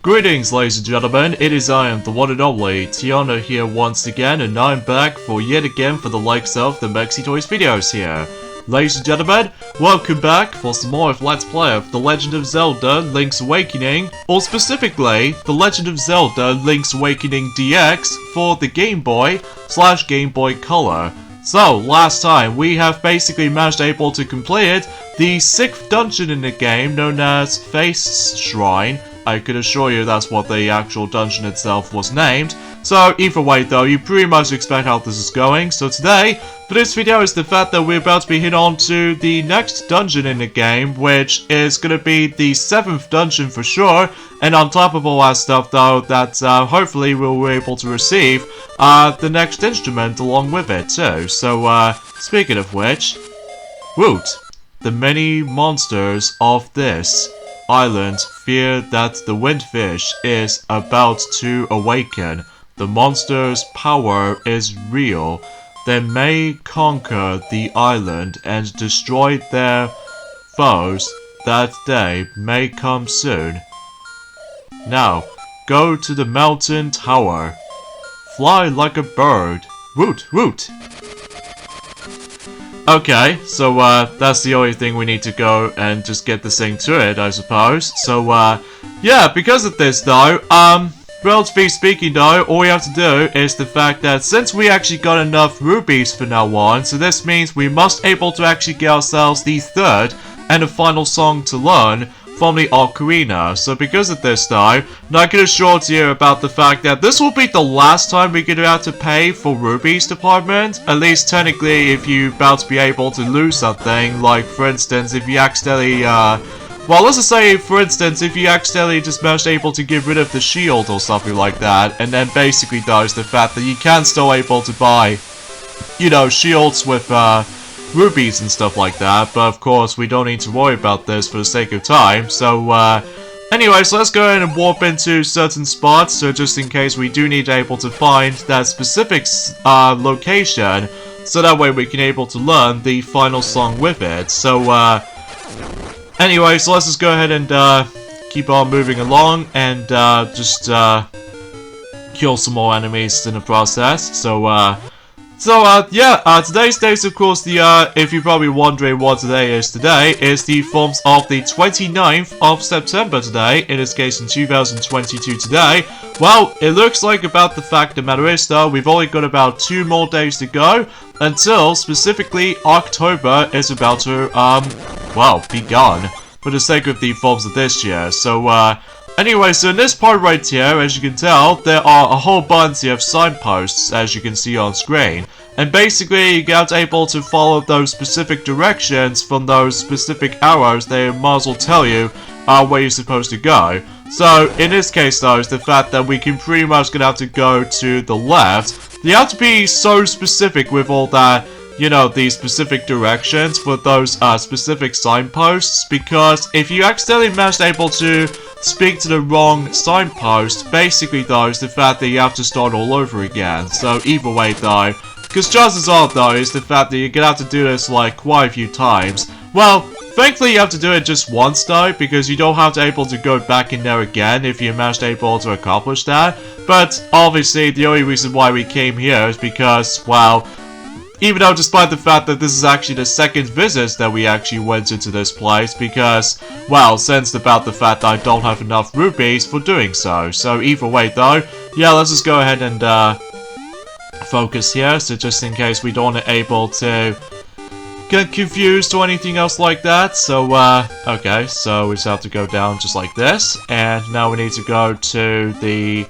Greetings, ladies and gentlemen, it is I am the one and only Tiana here once again, and I'm back for yet again for the likes of the Mexi Toys videos here. Ladies and gentlemen, welcome back for some more of Let's Play of The Legend of Zelda Link's Awakening, or specifically, The Legend of Zelda Link's Awakening DX for the Game Boy/Game Boy Color. So, last time, we have basically managed able to complete the 6th dungeon in the game, known as Face Shrine. I could assure you that's what the actual dungeon itself was named. So either way though, you pretty much expect how this is going. So today, for this video is the fact that we're about to be hit on to the next dungeon in the game, which is going to be the 7th dungeon for sure. And on top of all that stuff though, that hopefully we'll be able to receive the next instrument along with it too. So speaking of which, woot! The many monsters of this island fear that the windfish is about to awaken. The monster's power is real. They may conquer the island and destroy their foes. That day may come soon. Now, go to the mountain tower. Fly like a bird. Woot woot! Okay, so that's the only thing we need to go and just get this thing to it, I suppose. So yeah, because of this though, relatively speaking though, all we have to do is the fact that since we actually got enough rubies for now on, so this means we must able to actually get ourselves the 3rd and the final song to learn from the ocarina. So because of this though, I can assure you about the fact that this will be the last time we're going to have to pay for rubies department. At least technically if you're about to be able to lose something, like for instance if you accidentally well, let's just say, for instance, if you accidentally just managed able to get rid of the shield or something like that, and then basically does the fact that you can still able to buy, you know, shields with rubies and stuff like that, but of course we don't need to worry about this for the sake of time. So anyways, let's go ahead and warp into certain spots, so just in case we do need able to find that specific location, so that way we can able to learn the final song with it. So anyways, let's just go ahead and keep on moving along and just kill some more enemies in the process. So yeah, today's date is of course the, if you're probably wondering what today is the forms of the 29th of September today, in this case in 2022 today. Well, it looks like about the fact the matter is though, we've only got about 2 more days to go, until specifically October is about to, well, be gone, for the sake of the forms of this year. So, anyway, so in this part right here, as you can tell, there are a whole bunch of signposts, as you can see on screen. And basically, you get able to follow those specific directions from those specific arrows. They might as well tell you where you're supposed to go. So, in this case though, is the fact that we can pretty much gonna have to go to the left. You have to be so specific with all that, you know, the specific directions for those specific signposts, because if you accidentally manage able to speak to the wrong signpost, basically though is the fact that you have to start all over again. So either way though, because chances are though is the fact that you're gonna have to do this like quite a few times. Well, thankfully you have to do it just once though, because you don't have to able to go back in there again if you managed able to accomplish that. But obviously the only reason why we came here is because, well, even though despite the fact that this is actually the 2nd visit that we actually went into this place, because, well, sensed about the fact that I don't have enough rubies for doing so. So either way though, yeah, let's just go ahead and focus here, so just in case we don't able to get confused or anything else like that. So okay, so we just have to go down just like this, and now we need to go to the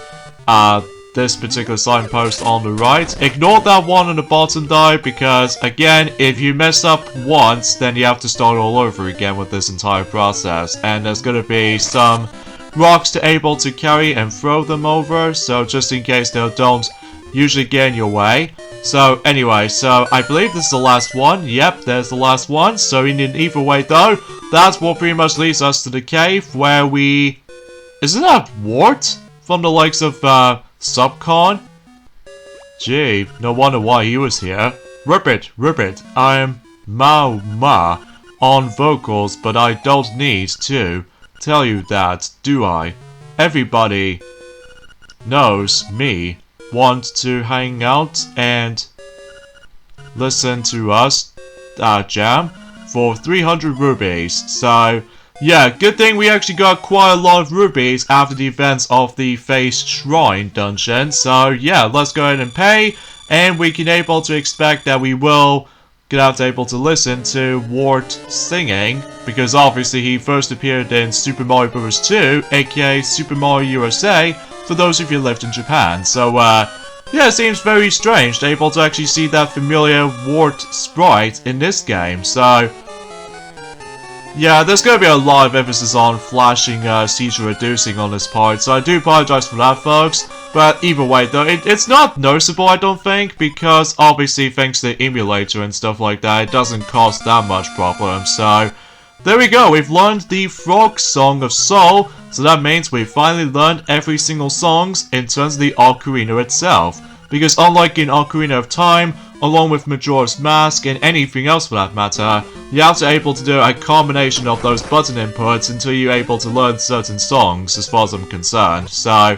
this particular signpost on the right. Ignore that one on the bottom though, because again, if you mess up once, then you have to start all over again with this entire process, and there's gonna be some rocks to able to carry and throw them over, so just in case they don't usually get in your way. So anyway, so I believe this is the last one. Yep, there's the last one. So in either way though, that's what pretty much leads us to the cave where we... Isn't that Wart from the likes of Subcon? Gee, no wonder why he was here. Ribbit, I'm Mao Ma on vocals, but I don't need to tell you that, do I? everybody knows me want to hang out and listen to us jam for 300 rubies. So yeah, good thing we actually got quite a lot of rubies after the events of the Face Shrine dungeon. So yeah, let's go ahead and pay, and we can able to expect that we will get out able to listen to Wart singing, because obviously he first appeared in Super Mario Bros. 2, aka Super Mario USA, for those of you who lived in Japan. So yeah, it seems very strange to able to actually see that familiar Wart sprite in this game. So yeah, there's going to be a lot of emphasis on flashing seizure reducing on this part, so I do apologize for that, folks. But either way though, it's not noticeable, I don't think, because obviously thanks to the emulator and stuff like that, it doesn't cause that much problem. So there we go, we've learned the Frog Song of Soul, so that means we've finally learned every single songs in terms of the Ocarina itself. Because unlike in Ocarina of Time, along with Majora's Mask and anything else for that matter, you have to able to do a combination of those button inputs until you're able to learn certain songs, as far as I'm concerned. So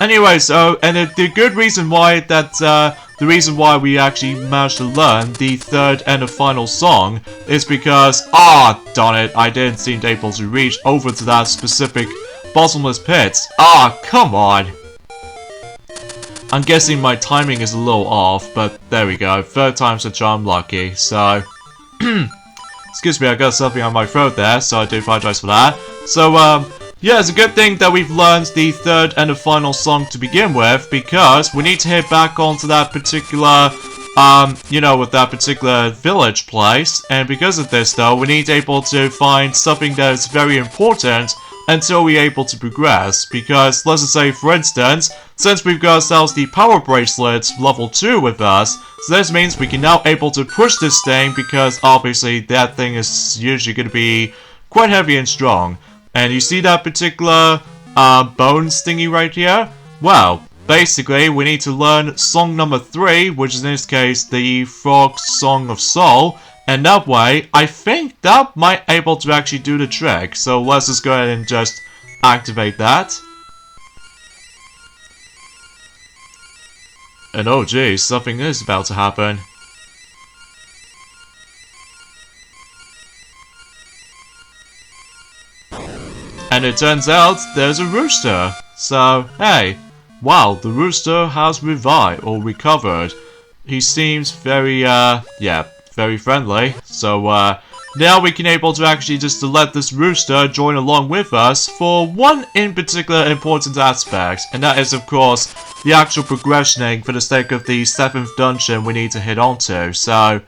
anyway, and the good reason why the reason why we actually managed to learn the third and the final song is because, darn it, I didn't seem able to reach over to that specific bottomless pit. Come on. I'm guessing my timing is a little off, but there we go. Third time's the charm lucky, so excuse me, I got something on my throat there, so I do apologize for that. So, yeah, it's a good thing that we've learned the third and the final song to begin with, because we need to head back onto that particular, you know, with that particular village place, and because of this, though, we need to able to find something that is very important until we're able to progress, because, let's just say, for instance, since we've got ourselves the Power Bracelets level 2 with us, so this means we can now able to push this thing, because obviously that thing is usually going to be quite heavy and strong. And you see that particular bones thingy right here? Well, basically we need to learn song number 3, which is in this case the Frog Song of Soul, and that way I think that might able to actually do the trick. So let's just go ahead and just activate that. And oh geez, something is about to happen. And it turns out there's a rooster. So, hey, wow, the rooster has revived or recovered. He seems very, yeah, very friendly. So, now we can able to actually just to let this rooster join along with us for one in particular important aspect. And that is, of course, the actual progressioning for the sake of the 7th dungeon we need to hit onto. So,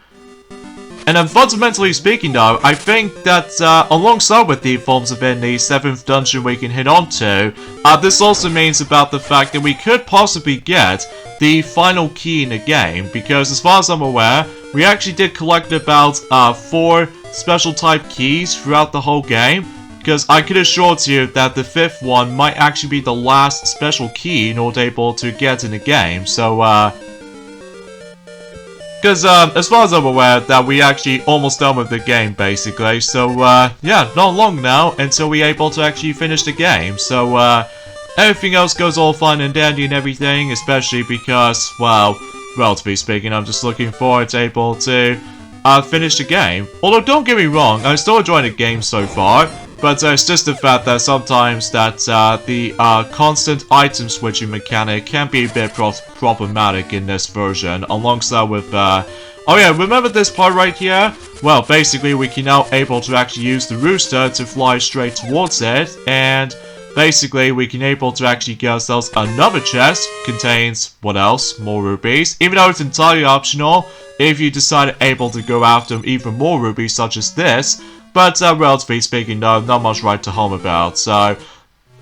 and then fundamentally speaking though, I think that alongside with the forms within the 7th dungeon we can hit onto, this also means about the fact that we could possibly get the final key in the game, because as far as I'm aware, we actually did collect about 4 special type keys throughout the whole game, because I could assure you that the 5th one might actually be the last special key in order able to get in the game. So because as far as I'm aware, that we actually almost done with the game basically. So yeah, not long now until we're able to actually finish the game. So everything else goes all fine and dandy and everything, especially because, well, relatively speaking, I'm just looking forward to able to finish the game. Although don't get me wrong, I'm still enjoying the game so far. But it's just the fact that sometimes that the constant item switching mechanic can be a bit problematic in this version, alongside with, oh yeah, remember this part right here? Well, basically we can now able to actually use the rooster to fly straight towards it, and basically we can able to actually get ourselves another chest, contains, what else, more rubies, even though it's entirely optional if you decide able to go after even more rubies such as this. But relatively speaking though, not much right to home about. So,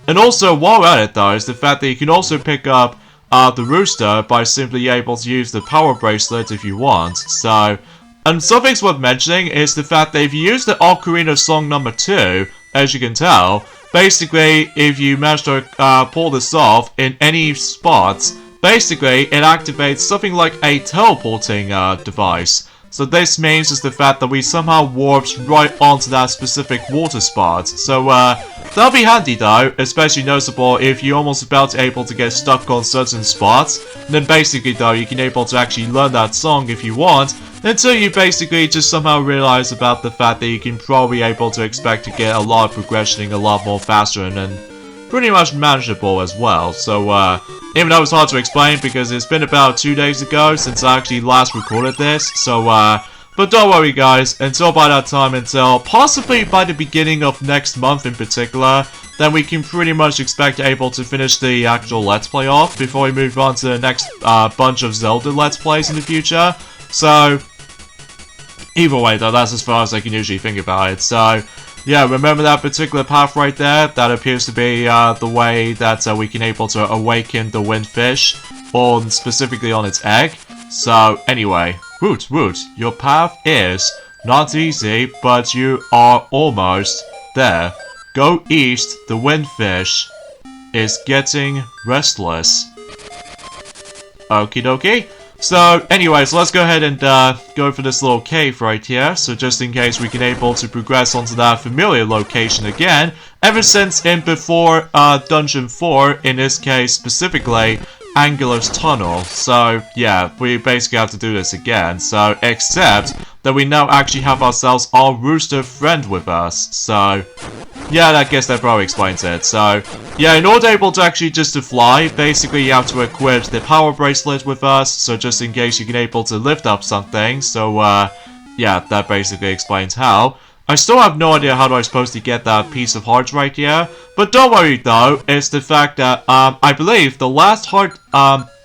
and also while we're at it though, is the fact that you can also pick up the rooster by simply able to use the power bracelet if you want. So, and something's worth mentioning is the fact that if you use the Ocarina Song number 2, as you can tell, basically if you manage to pull this off in any spots, basically it activates something like a teleporting device. So this means is the fact that we somehow warped right onto that specific water spot. So that'll be handy though, especially noticeable if you're almost about to able to get stuck on certain spots. Then basically though, you can able to actually learn that song if you want, until you basically just somehow realize about the fact that you can probably able to expect to get a lot of progressioning a lot more faster and then pretty much manageable as well. So even though it's hard to explain because it's been about 2 days ago since I actually last recorded this, so but don't worry guys, until by that time, until possibly by the beginning of next month in particular, then we can pretty much expect able to finish the actual Let's Play off before we move on to the next bunch of Zelda Let's Plays in the future. So either way though, that's as far as I can usually think about it. So yeah, remember that particular path right there? That appears to be the way that we can able to awaken the windfish, or specifically on its egg. So anyway, Woot, your path is not easy, but you are almost there. Go east, the windfish is getting restless. Okie dokie. So anyways, let's go ahead and go for this little cave right here. So just in case we can able to progress onto that familiar location again. Ever since in before Dungeon 4, in this case specifically, Angular's Tunnel. So yeah, we basically have to do this again. So except that we now actually have ourselves our rooster friend with us. So yeah, I guess that probably explains it. So yeah, in order able to actually just to fly, basically you have to equip the power bracelet with us. So just in case you can able to lift up something. So yeah, that basically explains how. I still have no idea how I'm supposed to get that piece of heart right here. But don't worry though, it's the fact that I believe the last heart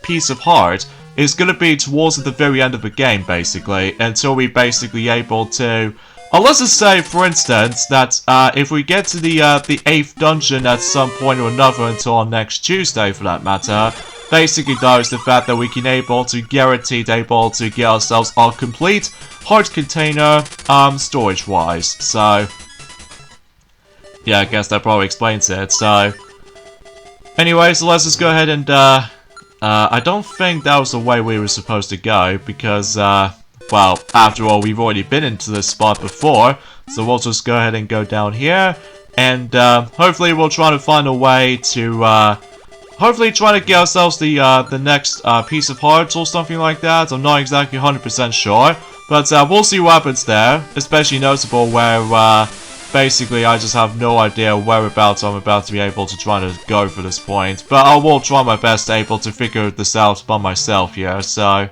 piece of heart is going to be towards the very end of the game basically, until we basically able to... let's just say, for instance, that if we get to the 8th dungeon at some point or another until next Tuesday for that matter, basically though is the fact that we can able to guaranteed able to get ourselves our complete heart container storage wise. So yeah, I guess that probably explains it. So anyway, so let's just go ahead and I don't think that was the way we were supposed to go because well, after all, we've already been into this spot before, so we'll just go ahead and go down here, and hopefully we'll try to find a way to hopefully try to get ourselves the next piece of hearts or something like that. I'm not exactly 100% sure, but we'll see what happens there, especially noticeable where basically I just have no idea whereabouts I'm about to be able to try to go for this point, but I will try my best able to figure this out by myself here. So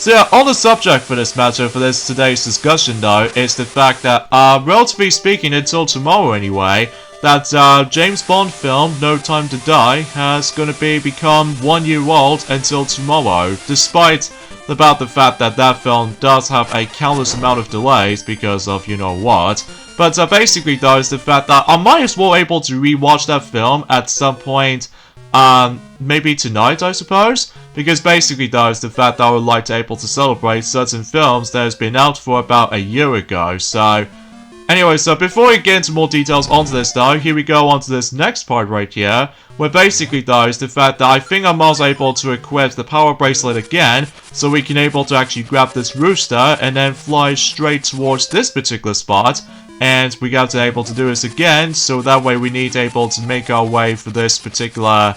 yeah, on the subject for this matter, for this today's discussion though, is the fact that, relatively speaking, until tomorrow anyway, that James Bond film, No Time to Die, has gonna become 1 year old until tomorrow, despite about the fact that that film does have a countless amount of delays because of you know what. But basically though, is the fact that I might as well able to rewatch that film at some point, maybe tonight, I suppose, because basically though is the fact that I would like to able to celebrate certain films that has been out for about a year ago. So anyway, so before we get into more details onto this though, here we go onto this next part right here, where basically though is the fact that I think I'm also able to equip the power bracelet again, so we can able to actually grab this rooster and then fly straight towards this particular spot. And we got to able to do this again, so that way we need able to make our way for this particular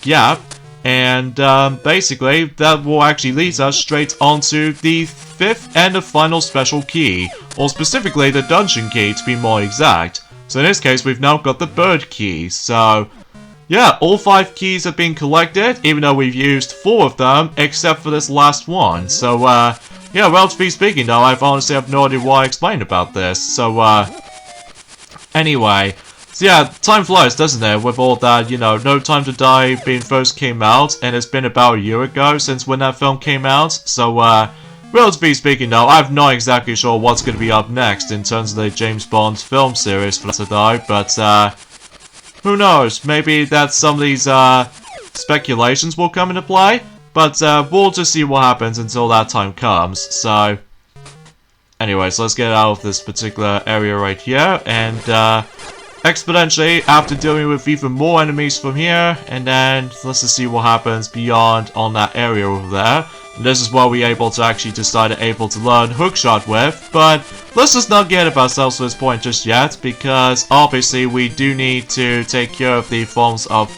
gap. And basically, that will actually lead us straight onto the 5th and the final special key. Or specifically, the dungeon key to be more exact. So in this case, we've now got the bird key. So yeah, all 5 keys have been collected, even though we've used 4 of them, except for this last one. So yeah, relatively speaking though, I honestly have no idea why I explained about this. So anyway, so yeah, time flies, doesn't it, with all that, you know, No Time to Die being first came out, and it's been about a year ago since when that film came out. So relatively speaking though, I'm not exactly sure what's going to be up next in terms of the James Bond film series for to die, but who knows, maybe that some of these speculations will come into play. But we'll just see what happens until that time comes. So anyways, let's get out of this particular area right here. And exponentially, after dealing with even more enemies from here, and then let's just see what happens beyond on that area over there. This is what we're able to actually decide to learn hookshot with, but let's just not get about ourselves to this point just yet, because obviously we do need to take care of the forms of,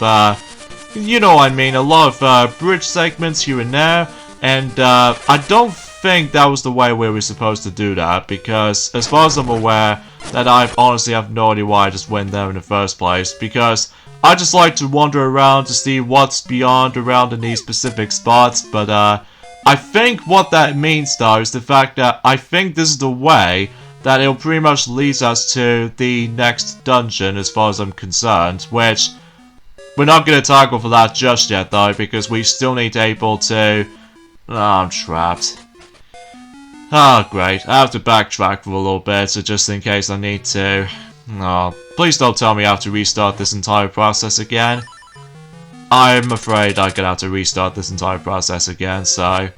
you know what I mean, a lot of bridge segments here and there, and I don't think that was the way we were supposed to do that, because as far as I'm aware, that I honestly have no idea why I just went there in the first place, because I just like to wander around to see what's beyond around in these specific spots, but I think what that means though is the fact that I think this is the way that it'll pretty much lead us to the next dungeon as far as I'm concerned, which we're not going to tackle for that just yet though, because we still need to able to... Oh, I'm trapped. Oh, great. I have to backtrack for a little bit, so just in case I need to... Oh, please don't tell me I have to restart this entire process again. I'm afraid I'm gonna have to restart this entire process again, so...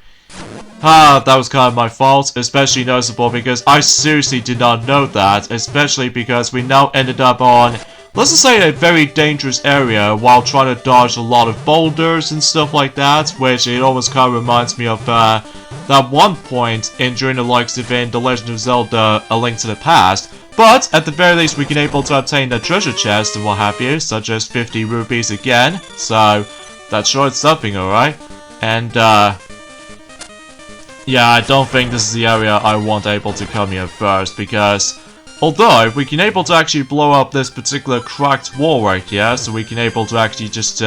that was kind of my fault, especially noticeable because I seriously did not know that, especially because we now ended up on, let's just say, a very dangerous area while trying to dodge a lot of boulders and stuff like that, which it almost kind of reminds me of that one point during the likes of in The Legend of Zelda A Link to the Past. But at the very least we can able to obtain the treasure chest and what have you, such as 50 rupees again, so that's sure it's something, alright. And yeah, I don't think this is the area I want able to come here first, because although we can able to actually blow up this particular cracked wall right here, so we can able to actually just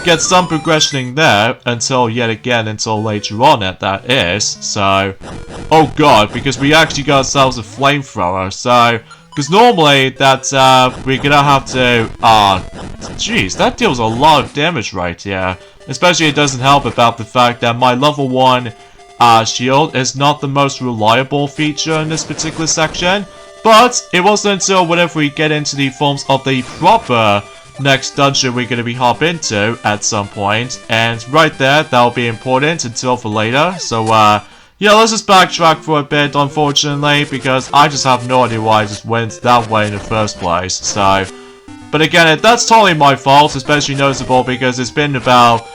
get some progression in there until until later on that is, so oh god, because we actually got ourselves a flamethrower, so because normally that we're gonna have to jeez, that deals a lot of damage right here, especially it doesn't help about the fact that my level 1 shield is not the most reliable feature in this particular section, but it wasn't until whenever we get into the forms of the proper next dungeon we're going to be hop into at some point, and right there, that'll be important until for later, so yeah, let's just backtrack for a bit, unfortunately, because I just have no idea why I just went that way in the first place, so, but again, that's totally my fault, especially noticeable because it's been about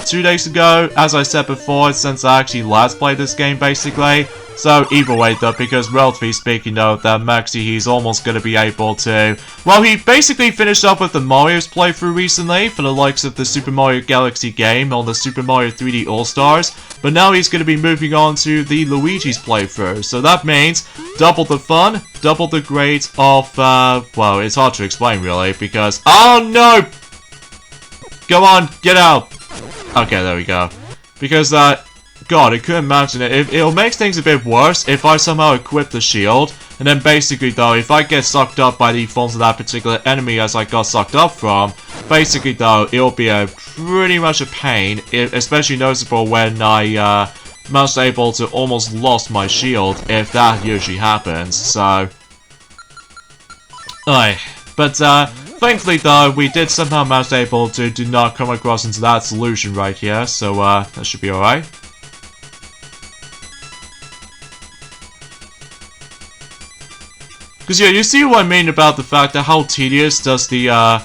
2 days ago, as I said before, since I actually last played this game, basically. So, either way, though, because relatively speaking, though, that Maxi, he's almost going to be able to... Well, he basically finished up with the Mario's playthrough recently, for the likes of the Super Mario Galaxy game on the Super Mario 3D All-Stars, but now he's going to be moving on to the Luigi's playthrough. So that means double the fun, double the grade of, well, it's hard to explain, really, because... Oh, no! Come on, get out! Okay, there we go. Because, God, I couldn't imagine it. It'll make things a bit worse if I somehow equip the shield, and then basically, though, if I get sucked up by the forms of that particular enemy as I got sucked up from, basically, though, it'll be pretty much a pain, especially noticeable when I, was able to almost lost my shield, if that usually happens, so... But, thankfully, though, we did somehow manage able to do not come across into that solution right here, so, that should be alright. Because, yeah, you see what I mean about the fact that how tedious does the,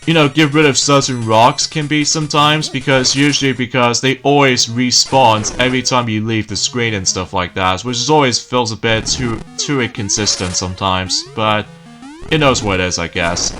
you know, get rid of certain rocks can be sometimes, because because they always respawn every time you leave the screen and stuff like that, which is always feels a bit too inconsistent sometimes, but it knows what it is, I guess.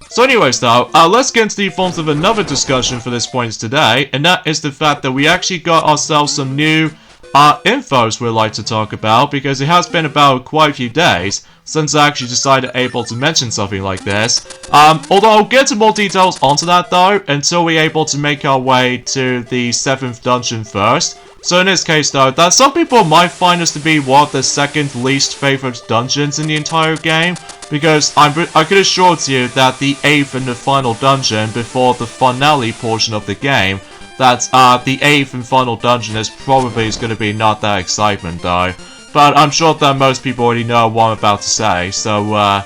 So anyways though, let's get into the forms of another discussion for this point today, and that is the fact that we actually got ourselves some new infos we'd like to talk about, because it has been about quite a few days since I actually decided able to mention something like this. Although I'll get to more details onto that though, until we're able to make our way to the 7th dungeon first. So in this case though, that some people might find this to be one of the second least favorite dungeons in the entire game, because I could assure you that the 8th and the final dungeon before the finale portion of the game, that the 8th and final dungeon is probably going to be not that excitement though. But I'm sure that most people already know what I'm about to say, so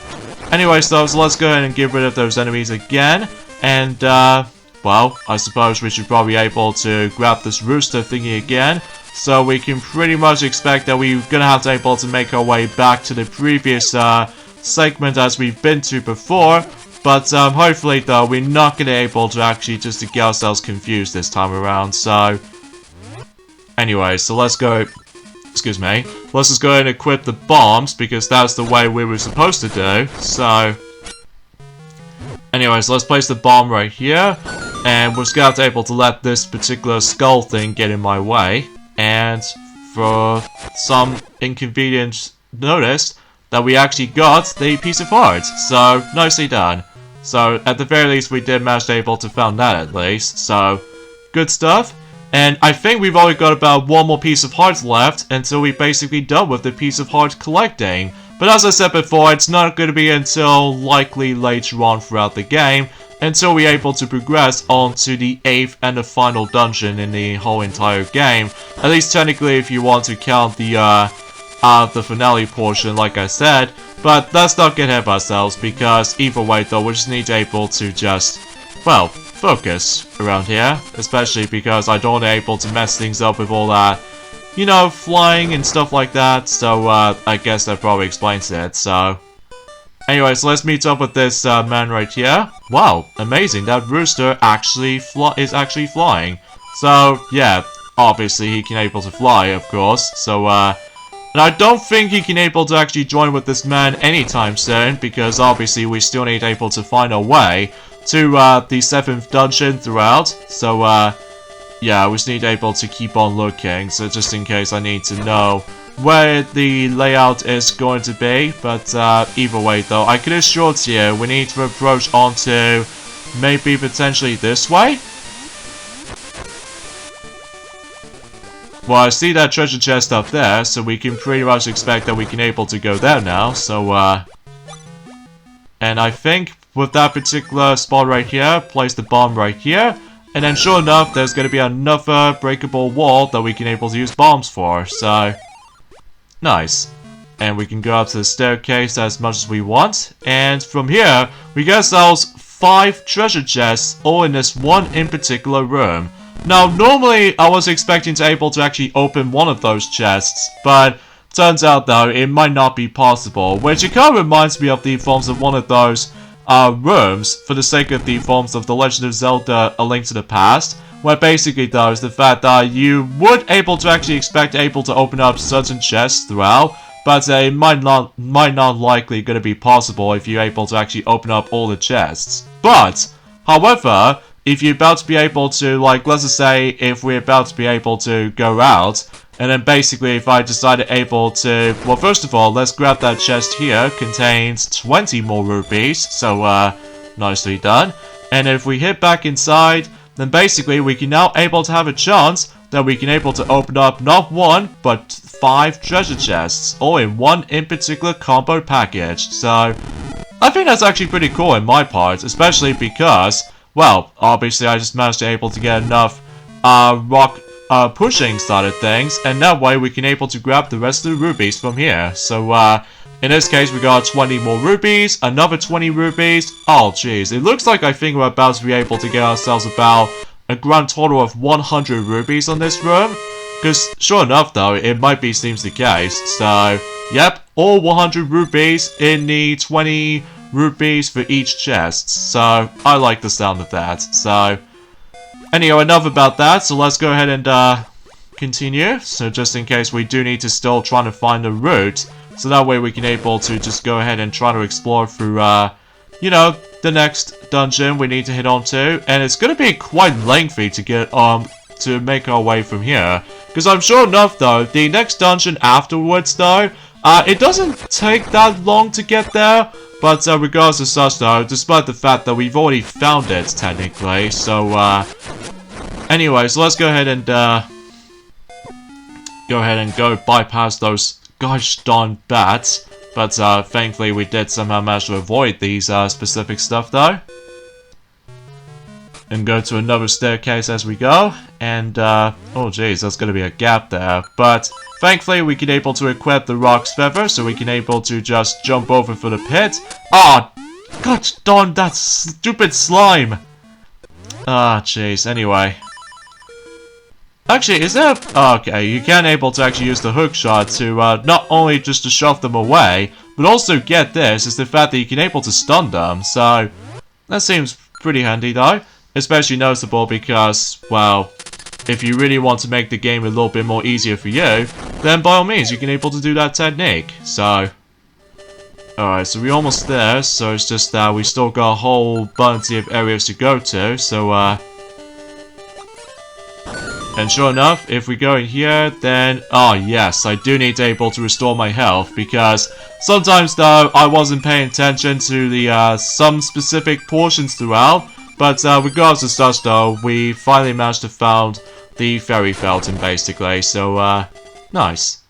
anyways though, so let's go ahead and get rid of those enemies again, and well, I suppose we should probably be able to grab this rooster thingy again, so we can pretty much expect that we're gonna have to be able to make our way back to the previous segment as we've been to before, But hopefully though, we're not gonna be able to actually just to get ourselves confused this time around, so... Anyway, so let's go... Excuse me. Let's just go ahead and equip the bombs, because that's the way we were supposed to do, so... Anyways, let's place the bomb right here, and we're just able to let this particular skull thing get in my way, and for some inconvenience noticed that we actually got the piece of heart, so nicely done. So at the very least we did manage to able to found that at least, so good stuff. And I think we've only got about one more piece of heart left until we basically done with the piece of heart collecting. But as I said before, it's not going to be until likely later on throughout the game until we're able to progress on to the 8th and the final dungeon in the whole entire game. At least technically if you want to count the finale portion like I said. But let's not get ahead of ourselves because either way though we just need to able to just, well, focus around here. Especially because I don't want to able to mess things up with all that, you know, flying and stuff like that. So I guess that probably explains it, so... Anyways, let's meet up with this man right here. Wow, amazing, that rooster actually is actually flying. So, yeah, obviously he can able to fly, of course. So, and I don't think he can able to actually join with this man anytime soon, because obviously we still need able to find our way to the 7th dungeon throughout. So, yeah, we just need able to keep on looking, so just in case I need to know where the layout is going to be. But either way though, I can assure you we need to approach onto maybe potentially this way. Well, I see that treasure chest up there, so we can pretty much expect that we can able to go there now, so and I think with that particular spot right here, place the bomb right here, and then sure enough, there's going to be another breakable wall that we can able to use bombs for, so... Nice. And we can go up to the staircase as much as we want, and from here, we get ourselves 5 treasure chests, all in this one in particular room. Now, normally, I was expecting to able to actually open one of those chests, but turns out though, it might not be possible, which it kind of reminds me of the forms of one of those rooms, for the sake of the forms of The Legend of Zelda A Link to the Past, where basically though is the fact that you would able to actually expect able to open up certain chests throughout, but it might not likely going to be possible if you're able to actually open up all the chests. But, however, if you're about to be able to, like, let's just say if we're about to be able to go out, and then basically if I decided able to, well, first of all, let's grab that chest here, contains 20 more rupees, so, nicely done. And if we hit back inside, then basically we can now able to have a chance that we can able to open up not 1, but 5 treasure chests, all in one in particular combo package. So, I think that's actually pretty cool in my part, especially because, well, obviously I just managed to able to get enough, rock, pushing started things, and that way we can able to grab the rest of the rupees from here. So, in this case, we got 20 more rupees, another 20 rupees. Oh, jeez. It looks like I think we're about to be able to get ourselves about a grand total of 100 rupees on this room. Because, sure enough, though, it might be seems the case. So, yep, all 100 rupees in the 20 rupees for each chest. So, I like the sound of that. So, anyway, enough about that. So, let's go ahead and, continue. So, just in case we do need to still try to find a route. So that way we can able to just go ahead and try to explore through, you know, the next dungeon we need to hit on to. And it's going to be quite lengthy to get, to make our way from here. Because I'm sure enough, though, the next dungeon afterwards, though, it doesn't take that long to get there. But regardless of such, though, despite the fact that we've already found it, technically. So, anyways, let's go ahead and, go bypass those gosh darn bats, but thankfully we did somehow manage to avoid these specific stuff though. And go to another staircase as we go, and oh jeez, there's gonna be a gap there, but thankfully we can able to equip the rock's feather, so we can able to just jump over for the pit. Ah, gosh darn that stupid slime! Ah, jeez, anyway. Actually, is there... Oh, okay, you can able to actually use the hook shot to, not only just to shove them away, but also, get this, is the fact that you can able to stun them, so... That seems pretty handy though. Especially noticeable because, well, if you really want to make the game a little bit more easier for you, then by all means you can able to do that technique. So, alright, so we're almost there, so it's just that we still got a whole bunch of areas to go to, so and sure enough, if we go in here, then, oh yes, I do need to able to restore my health, because sometimes though, I wasn't paying attention to the, some specific portions throughout, but regardless of such though, we finally managed to found the fairy fountain basically, so nice.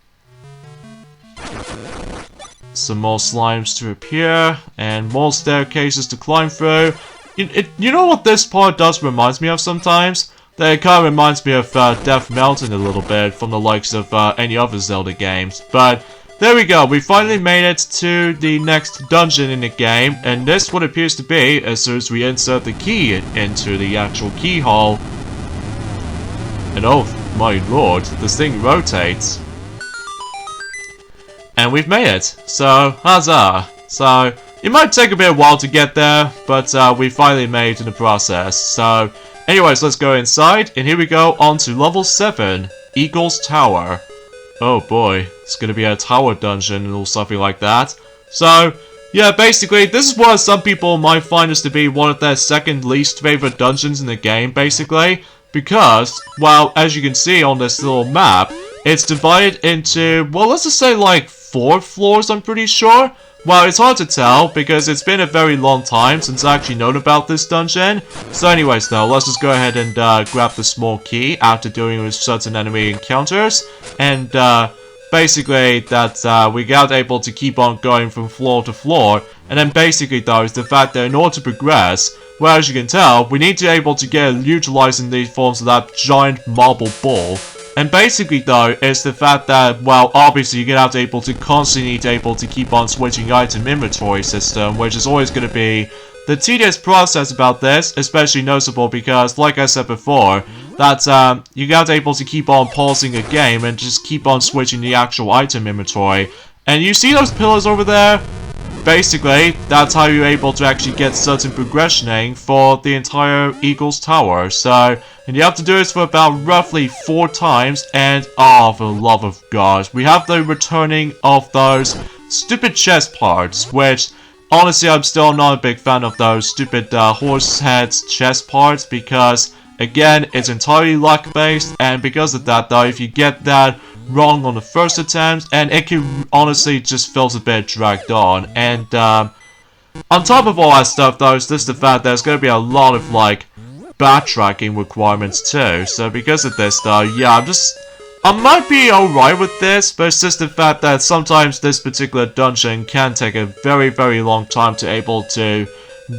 Some more slimes to appear, and more staircases to climb through. You know what this part does remind me of sometimes? That it kind of reminds me of Death Mountain a little bit, from the likes of any other Zelda games. But there we go, we finally made it to the next dungeon in the game, and this what appears to be as soon as we insert the key into the actual keyhole. And oh my lord, this thing rotates. And we've made it, so huzzah. So it might take a bit of a while to get there, but we finally made it in the process. So anyways, let's go inside, and here we go on to level 7, Eagle's Tower. Oh boy, it's gonna be a tower dungeon or something like that. So yeah, basically this is what some people might find this to be one of their second least favorite dungeons in the game, basically. Because, well, as you can see on this little map, it's divided into, well, let's just say like 4 floors, I'm pretty sure. Well, it's hard to tell, because it's been a very long time since I actually known about this dungeon. So anyways though, let's just go ahead and grab the small key after doing with certain enemy encounters. And basically that we got able to keep on going from floor to floor. And then basically though, is the fact that in order to progress, well, as you can tell, we need to be able to get utilizing these forms of that giant marble ball. And basically though, it's the fact that, well, obviously you're gonna have to able to constantly need to able to keep on switching item inventory system, which is always gonna be the tedious process about this, especially noticeable because, like I said before, that you got able to keep on pausing a game and just keep on switching the actual item inventory. And you see those pillars over there? Basically, that's how you're able to actually get certain progressioning for the entire Eagle's Tower. So, and you have to do this for about roughly 4 times, and oh, for the love of God, we have the returning of those stupid chest parts, which, honestly, I'm still not a big fan of those stupid horse heads chest parts, because, again, it's entirely luck-based, and because of that, though, if you get that wrong on the first attempt, and it can honestly just feels a bit dragged on. And on top of all that stuff though, is just the fact that there's going to be a lot of like backtracking requirements too. So because of this though, yeah, I might be alright with this, but it's just the fact that sometimes this particular dungeon can take a very, very long time to able to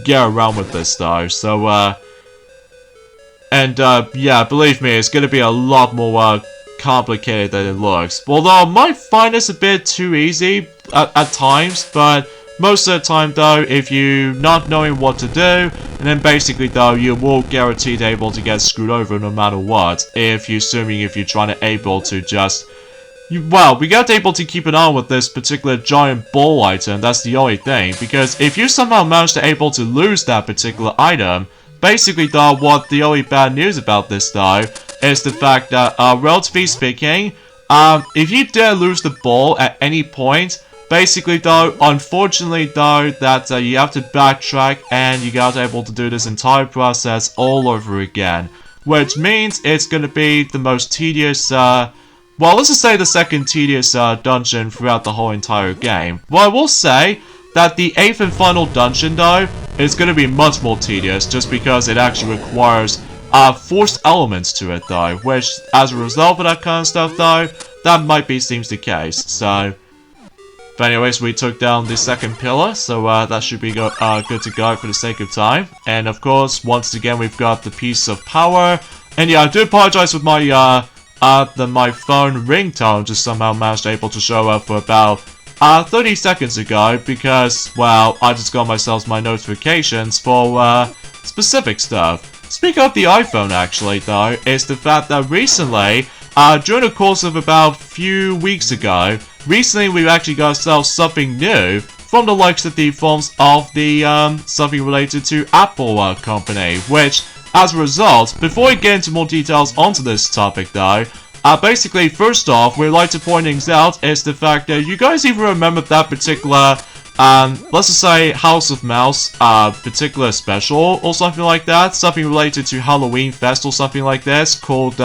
get around with this though. So yeah, believe me, it's going to be a lot more complicated than it looks. Although I might find this a bit too easy at times, but most of the time though, if you not knowing what to do, and then basically though, you will guaranteed able to get screwed over no matter what, if you're trying to able to just, well, we got able to keep an eye with this particular giant ball item, that's the only thing, because if you somehow manage to able to lose that particular item, basically though, what the only bad news about this though, is the fact that, relatively speaking, if you dare lose the ball at any point, basically though, unfortunately though, that you have to backtrack and you gotta able to do this entire process all over again. Which means it's gonna be the most tedious, well, let's just say the second tedious dungeon throughout the whole entire game. Well, I will say that the 8th and final dungeon though, is gonna be much more tedious just because it actually requires forced elements to it though, which as a result of that kind of stuff though, that might be seems the case. So, but anyways, we took down the second pillar, so that should be good to go for the sake of time. And of course, once again, we've got the piece of power. And yeah, I do apologize with my my phone ringtone just somehow managed able to show up for about 30 seconds ago, because, well, I just got myself my notifications for specific stuff. Speaking of the iPhone, actually, though, is the fact that recently, during the course of about a few weeks ago, recently we've actually got ourselves something new from the likes of the forms of the something related to Apple company, which as a result, before we get into more details onto this topic though, basically first off, we'd like to point things out is the fact that you guys even remember that particular let's just say House of Mouse particular special or something like that, something related to Halloween Fest or something like this called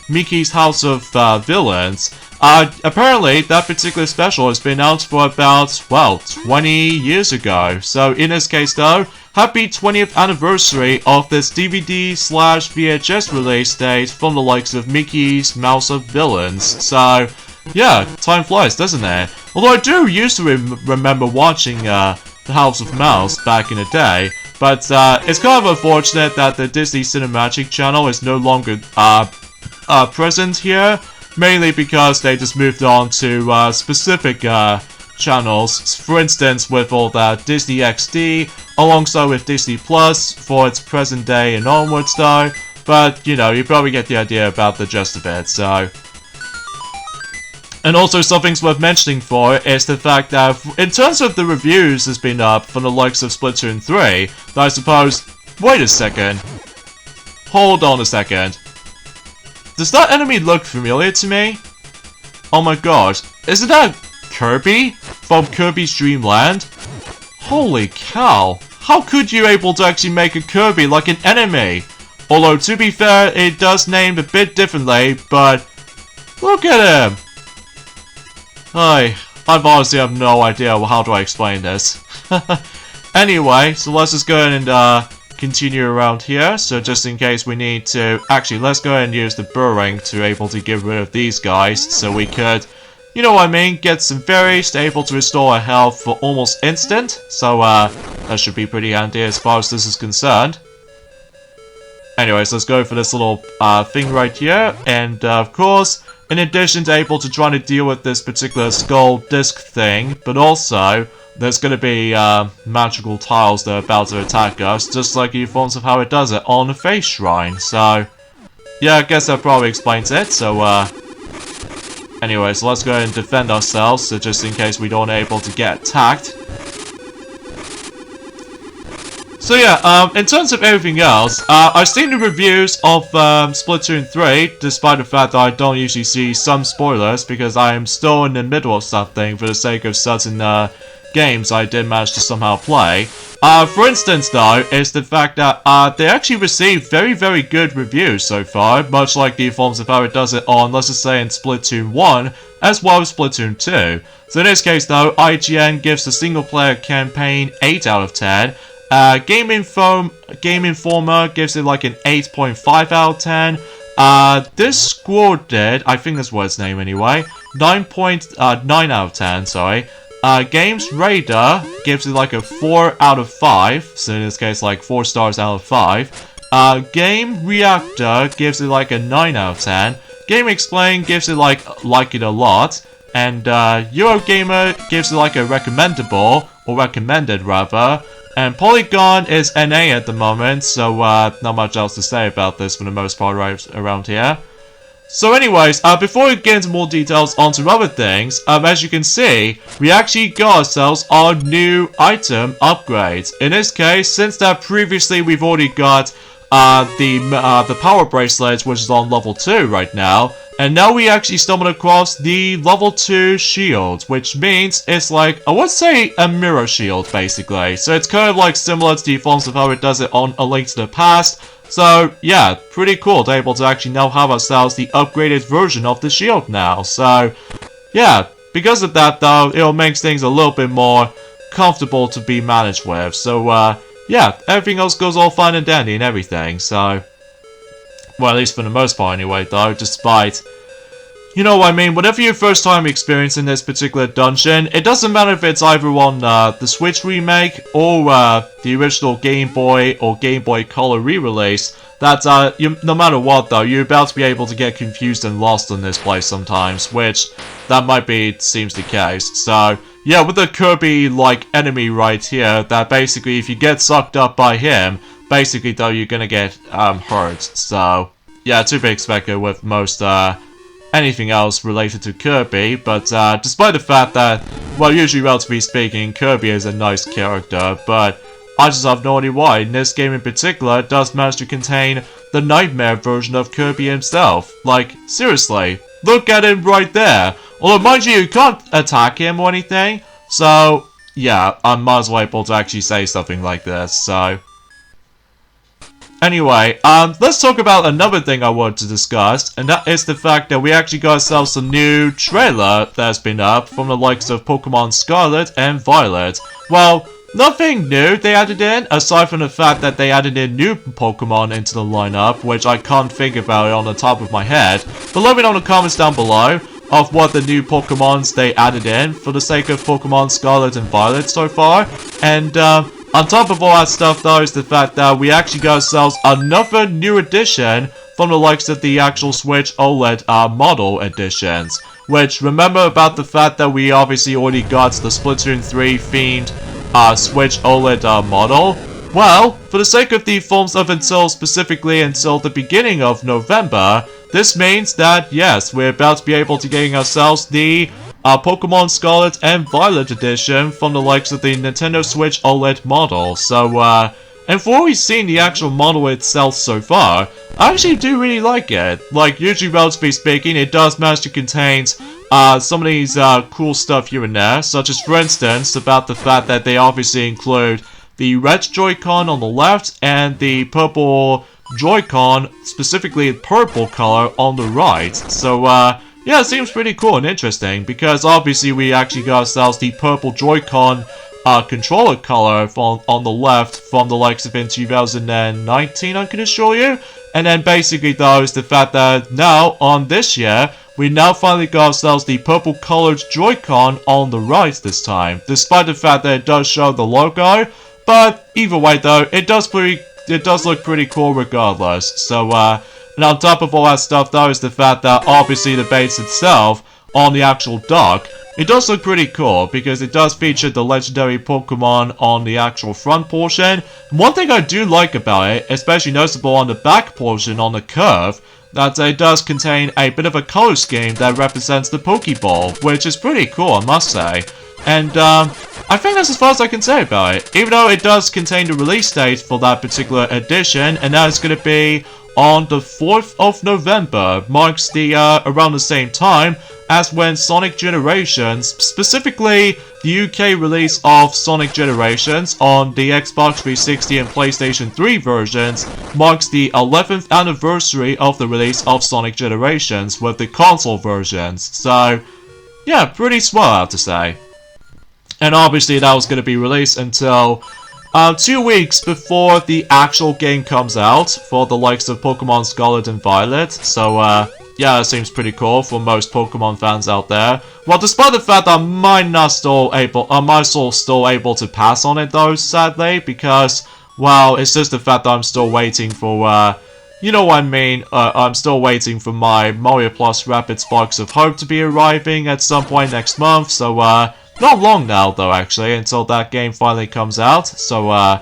Mickey's House of Villains. Apparently, that particular special has been out for about, well, 20 years ago. So, in this case, though, happy 20th anniversary of this DVD/VHS release date from the likes of Mickey's Mouse of Villains. So, yeah, time flies, doesn't it? Although I do used to remember watching the House of Mouse back in the day, but it's kind of unfortunate that the Disney Cinematic Channel is no longer present here, mainly because they just moved on to specific channels. For instance, with all that Disney XD, alongside with Disney Plus for its present day and onwards though, but you know, you probably get the idea about the gist of it, so. And also something's worth mentioning for is the fact that in terms of the reviews that's been up from the likes of Splatoon 3, that I suppose, wait a second, hold on a second. Does that enemy look familiar to me? Oh my god, isn't that Kirby? From Kirby's Dream Land? Holy cow, how could you able to actually make a Kirby like an enemy? Although to be fair, it does name a bit differently, but look at him! I honestly have no idea how do I explain this. Anyway, so let's just go ahead and continue around here. So just in case we need to... Actually, let's go ahead and use the burrowing to able to get rid of these guys. So we could, you know what I mean, get some berries to able to restore our health for almost instant. So that should be pretty handy as far as this is concerned. Anyways, let's go for this little thing right here. And of course, in addition to able to try to deal with this particular skull disc thing, but also there's going to be magical tiles that are about to attack us, just like the forms of how it does it on the face shrine. So yeah, I guess that probably explains it. So anyways, let's go ahead and defend ourselves, so just in case we don't able to get attacked. So yeah, in terms of everything else, I've seen the reviews of Splatoon 3, despite the fact that I don't usually see some spoilers, because I am still in the middle of something for the sake of certain games I did manage to somehow play. For instance though, is the fact that they actually received very, very good reviews so far, much like the forms of how it does it on, let's just say, in Splatoon 1, as well as Splatoon 2. So in this case though, IGN gives the single player campaign 8 out of 10, Game Informer gives it like an 8.5 out of 10. This score did, I think that's what its name anyway, 9.9 out of 10, sorry. Games Radar gives it like a 4 out of 5, so in this case like 4 stars out of 5. Game Reactor gives it like a 9 out of 10. Game Explain gives it like it a lot. And Eurogamer gives it like a recommendable, or recommended rather. And Polygon is NA at the moment, so not much else to say about this for the most part right around here. So anyways, before we get into more details onto other things, as you can see, we actually got ourselves our new item upgrades. In this case, since that previously we've already got the power bracelet, which is on level 2 right now, and now we actually stumbled across the level 2 shield, which means it's like, I would say, a mirror shield, basically. So it's kind of like similar to the forms of how it does it on A Link to the Past. So yeah, pretty cool to be able to actually now have ourselves the upgraded version of the shield now. So yeah, because of that though, it'll make things a little bit more comfortable to be managed with. So yeah, everything else goes all fine and dandy and everything, so... Well, at least for the most part anyway, though, despite... You know what I mean, whatever your first time experiencing this particular dungeon, it doesn't matter if it's either on the Switch remake, or the original Game Boy or Game Boy Color re-release, that no matter what though, you're about to be able to get confused and lost in this place sometimes, which that might be, seems the case. So... yeah, with the Kirby-like enemy right here, that basically if you get sucked up by him, basically though you're gonna get hurt. So, yeah, to be expected with most anything else related to Kirby, but despite the fact that, well, usually relatively speaking, Kirby is a nice character, but I just have no idea why. In this game in particular, it does manage to contain the nightmare version of Kirby himself. Like, seriously, look at him right there. Although, mind you can't attack him or anything, so yeah, I'm might as well able to actually say something like this, so... Anyway, let's talk about another thing I wanted to discuss, and that is the fact that we actually got ourselves a new trailer that's been up from the likes of Pokemon Scarlet and Violet. Well, nothing new they added in, aside from the fact that they added in new Pokemon into the lineup, which I can't think about it on the top of my head. But let me know in the comments down below of what the new Pokemons they added in for the sake of Pokemon Scarlet and Violet so far. And on top of all that stuff though is the fact that we actually got ourselves another new edition from the likes of the actual Switch OLED model editions. Which, remember about the fact that we obviously already got the Splatoon 3 themed Switch OLED model? Well, for the sake of the forms up until specifically until the beginning of November, this means that yes, we're about to be able to getting ourselves the Pokemon Scarlet and Violet edition from the likes of the Nintendo Switch OLED model. So, and for what we've seen the actual model itself so far, I actually do really like it. Like, usually relatively speaking, it does manage to contain some of these cool stuff here and there, such as for instance, about the fact that they obviously include the red Joy-Con on the left and the purple Joy-Con, specifically purple color, on the right. So, yeah, it seems pretty cool and interesting, because obviously we actually got ourselves the purple Joy-Con controller color on the left from the likes of in 2019, I can assure you. And then basically though is the fact that now, on this year, we now finally got ourselves the purple colored Joy-Con on the right this time, despite the fact that it does show the logo. But either way though, it does look pretty cool regardless. So, and on top of all that stuff though is the fact that obviously the base itself, on the actual dock, it does look pretty cool because it does feature the legendary Pokemon on the actual front portion. One thing I do like about it, especially noticeable on the back portion on the curve, that it does contain a bit of a color scheme that represents the Pokeball, which is pretty cool, I must say. And I think that's as far as I can say about it, even though it does contain the release date for that particular edition, and that is going to be on the 4th of November, marks the around the same time as when Sonic Generations, specifically the UK release of Sonic Generations on the Xbox 360 and PlayStation 3 versions, marks the 11th anniversary of the release of Sonic Generations with the console versions. So, yeah, pretty swell, I have to say. And obviously that was going to be released until 2 weeks before the actual game comes out for the likes of Pokemon Scarlet and Violet. So, yeah, that seems pretty cool for most Pokemon fans out there. Well, despite the fact that I might still able to pass on it though, sadly, because, well, it's just the fact that I'm still waiting for, you know what I mean, I'm still waiting for my Mario Plus Rapid Sparks of Hope to be arriving at some point next month, so, not long now, though, actually, until that game finally comes out. So,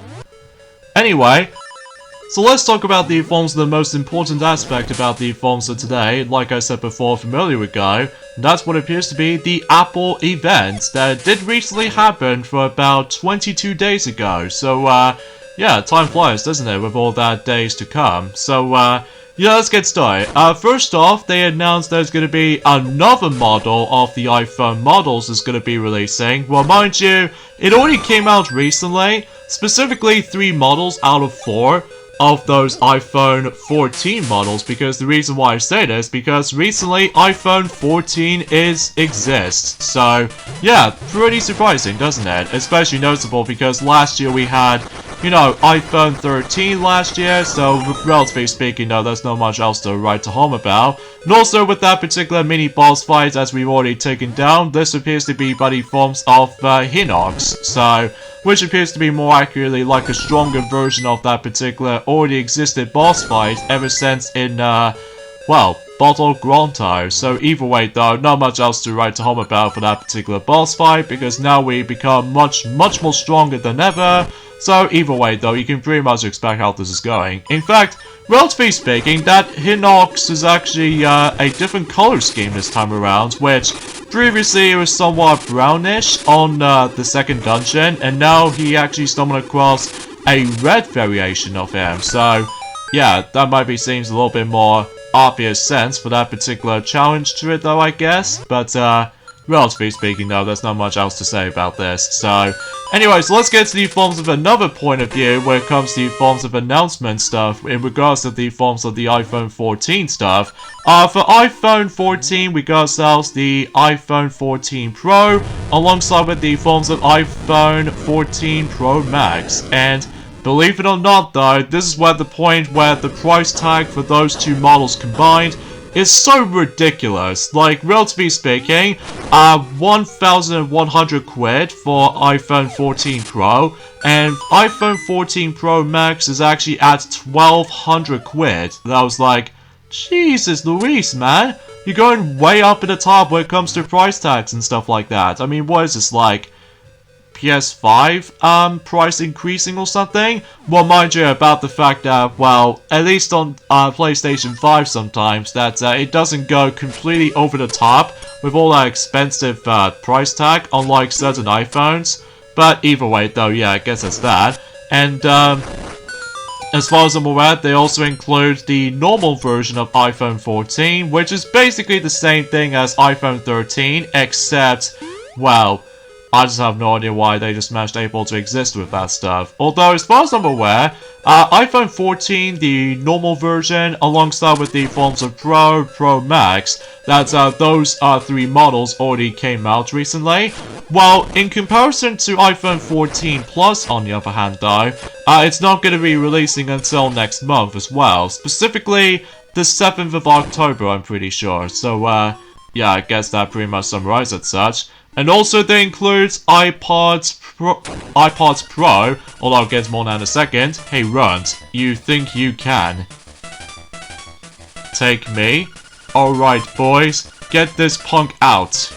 anyway, so let's talk about the forms. The most important aspect about the forms of today, like I said before from earlier ago, that's what appears to be the Apple event that did recently happen for about 22 days ago. So, yeah, time flies, doesn't it, with all that days to come. So, yeah, let's get started. First off, they announced there's going to be another model of the iPhone models is going to be releasing. Well, mind you, it already came out recently. Specifically, 3 models out of 4 of those iPhone 14 models. Because the reason why I say this, because recently iPhone 14 exists. So, yeah, pretty surprising, doesn't it? Especially noticeable because last year we had, you know, iPhone 13 last year, so relatively speaking, though, there's not much else to write home about. And also, with that particular mini boss fight, as we've already taken down, this appears to be by the forms of Hinox, so, which appears to be more accurately like a stronger version of that particular already existed boss fight ever since in, well, Bottle Gronto. So either way though, not much else to write home about for that particular boss fight, because now we become much more stronger than ever. So either way though, you can pretty much expect how this is going. In fact, relatively speaking, that Hinox is actually a different color scheme this time around, which previously it was somewhat brownish on the second dungeon, and now he actually stumbled across a red variation of him. So yeah, that might be seems a little bit more obvious sense for that particular challenge to it though, I guess. But relatively speaking though, there's not much else to say about this. So anyways, let's get to the forms of another point of view when it comes to the forms of announcement stuff in regards to the forms of the iPhone 14 stuff. For iPhone 14, we got ourselves the iPhone 14 Pro, alongside with the forms of iPhone 14 Pro Max. And believe it or not though, this is where the point where the price tag for those two models combined is so ridiculous. Like, relatively speaking, 1,100 quid for iPhone 14 Pro, and iPhone 14 Pro Max is actually at 1,200 quid. That was like, Jesus Louise, man. You're going way up at the top when it comes to price tags and stuff like that. I mean, what is this, like PS5 price increasing or something? Well, mind you, about the fact that, well, at least on PlayStation 5 sometimes, that it doesn't go completely over the top with all that expensive price tag, unlike certain iPhones. But either way though, yeah, I guess that's that. And as far as I'm aware, they also include the normal version of iPhone 14, which is basically the same thing as iPhone 13, except, well, I just have no idea why they just managed able to exist with that stuff. Although, as far as I'm aware, iPhone 14, the normal version, alongside with the forms of Pro, Pro Max, those three models already came out recently. Well, in comparison to iPhone 14 Plus, on the other hand though, it's not going to be releasing until next month as well. Specifically, the 7th of October, I'm pretty sure. So, yeah, I guess that pretty much summarizes it such. And also they include iPods Pro, although I'll get more now in a second. Hey Runt, you think you can take me? Alright boys, get this punk out.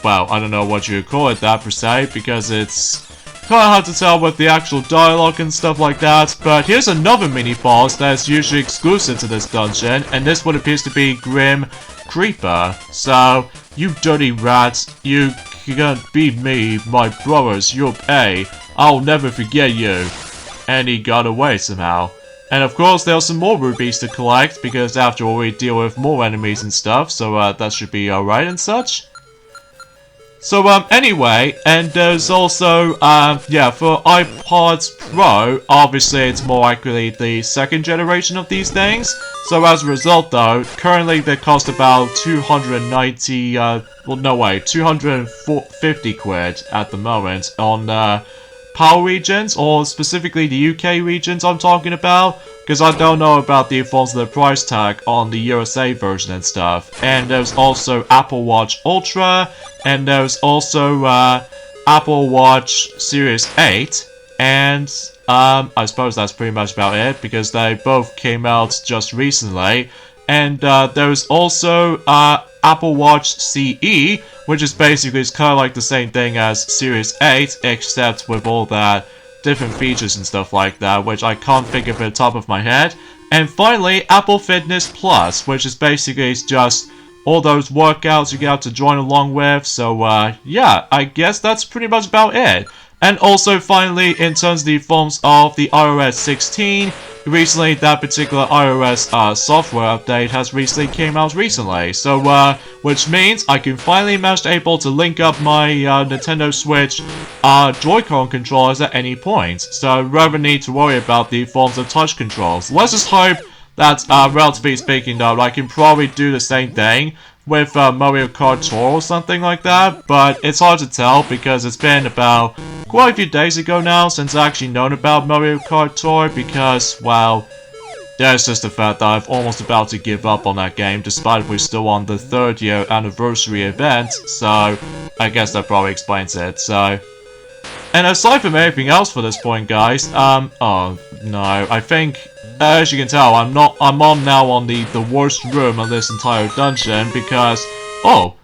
Well, I don't know what you would call it that per se, because it's kinda hard to tell with the actual dialogue and stuff like that. But here's another mini-boss that's usually exclusive to this dungeon, and this one appears to be Grim Creeper. So, you dirty rats, you can't beat me, my brothers, you'll pay. I'll never forget you. And he got away somehow. And of course, there are some more rubies to collect, because after all, we deal with more enemies and stuff, so that should be alright and such. So, anyway, and there's also, yeah, for iPods Pro, obviously it's more accurately the second generation of these things. So as a result though, currently they cost about 290, well no way, 250 quid at the moment on, PAL regions, or specifically the UK regions I'm talking about, because I don't know about the forms of the price tag on the USA version and stuff. And there's also Apple Watch Ultra, and there's also Apple Watch Series 8, and I suppose that's pretty much about it, because they both came out just recently. And there's also Apple Watch CE, which is basically kind of like the same thing as Series 8, except with all that different features and stuff like that, which I can't think of at the top of my head. And finally, Apple Fitness Plus, which is basically just all those workouts you get to join along with. So yeah, I guess that's pretty much about it. And also finally, in terms of the forms of the iOS 16, recently that particular iOS software update has recently came out recently. So which means I can finally manage able to link up my Nintendo Switch Joy-Con controllers at any point. So I rather need to worry about the forms of touch controls. Let's just hope that, relatively speaking though, I can probably do the same thing with Mario Kart Tour or something like that, but it's hard to tell because it's been about quite a few days ago now since I actually known about Mario Kart Tour, because, well, there's just the fact that I've almost about to give up on that game despite we're still on the 3rd year anniversary event, so I guess that probably explains it. So, and aside from anything else for this point guys, oh no, I think as you can tell, I'm on now on the worst room of this entire dungeon because, oh,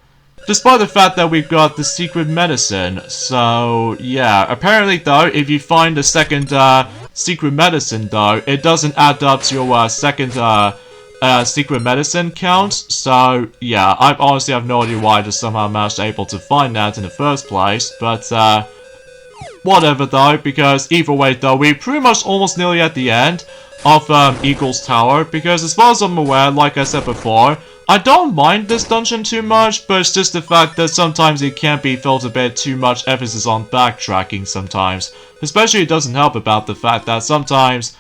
despite the fact that we've got the secret medicine, so yeah, apparently though, if you find the second, secret medicine though, it doesn't add up to your, second, secret medicine count, so yeah, I honestly have no idea why I just somehow managed able to find that in the first place, but, whatever though, because either way though, we're pretty much almost nearly at the end of Eagle's Tower, because as far as I'm aware, like I said before, I don't mind this dungeon too much, but it's just the fact that sometimes it can be felt a bit too much emphasis on backtracking sometimes. Especially it doesn't help about the fact that sometimes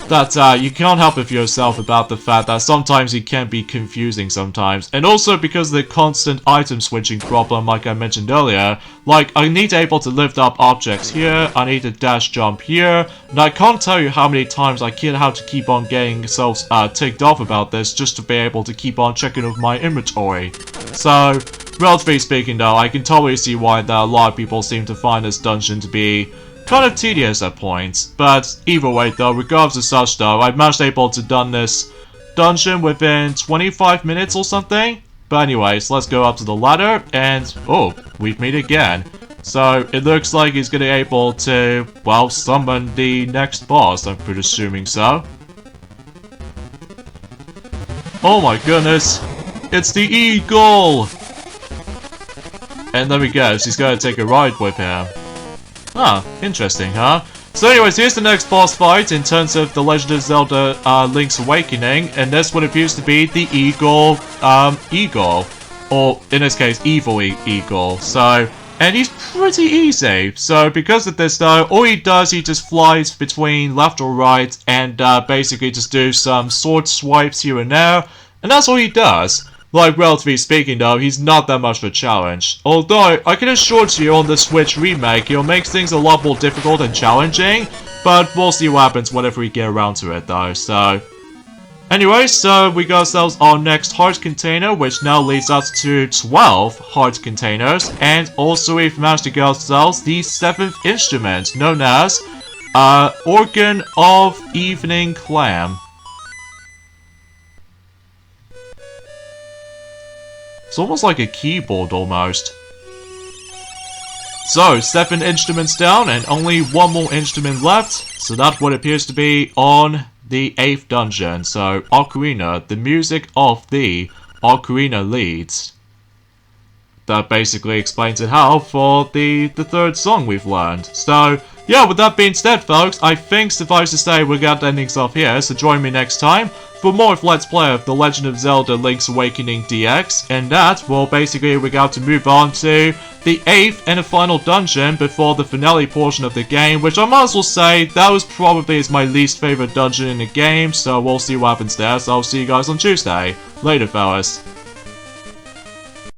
that you can't help it for yourself about the fact that sometimes it can be confusing sometimes. And also because of the constant item switching problem like I mentioned earlier, like I need to able to lift up objects here, I need to dash jump here, and I can't tell you how many times I have to keep on getting myself ticked off about this just to be able to keep on checking over my inventory. So, relatively speaking though, I can totally see why that a lot of people seem to find this dungeon to be kind of tedious at points, but either way though, regardless of such though, I've managed able to done this dungeon within 25 minutes or something. But anyways, let's go up to the ladder, and oh, we've met again. So it looks like he's gonna be able to, well, summon the next boss, I'm pretty assuming so. Oh my goodness, it's the eagle! And there we go, she's gonna take a ride with him. Ah, interesting, huh? So anyways, here's the next boss fight in terms of The Legend of Zelda Link's Awakening, and that's what appears to be the Eagle, or in this case, Evil Eagle. So, and he's pretty easy. So because of this though, all he does, he just flies between left or right, and basically just do some sword swipes here and there, and that's all he does. Like, relatively speaking though, he's not that much of a challenge. Although, I can assure you on the Switch remake, he'll make things a lot more difficult and challenging, but we'll see what happens whenever we get around to it though, so... Anyway, so we got ourselves our next heart container, which now leads us to 12 heart containers, and also we've managed to get ourselves the 7th instrument, known as, Organ of Evening Clam. It's almost like a keyboard, almost. So, 7 instruments down, and only 1 more instrument left. So that's what appears to be on the 8th dungeon. So, Ocarina, the music of the Ocarina leads. That basically explains it how for the 3rd song we've learned. So, yeah, with that being said, folks, I think suffice to say we got endings off here, so join me next time for more of Let's Play of The Legend of Zelda Link's Awakening DX, and that will basically we got to move on to the 8th and the final dungeon before the finale portion of the game, which I might as well say that was probably my least favorite dungeon in the game, so we'll see what happens there, so I'll see you guys on Tuesday. Later, fellas.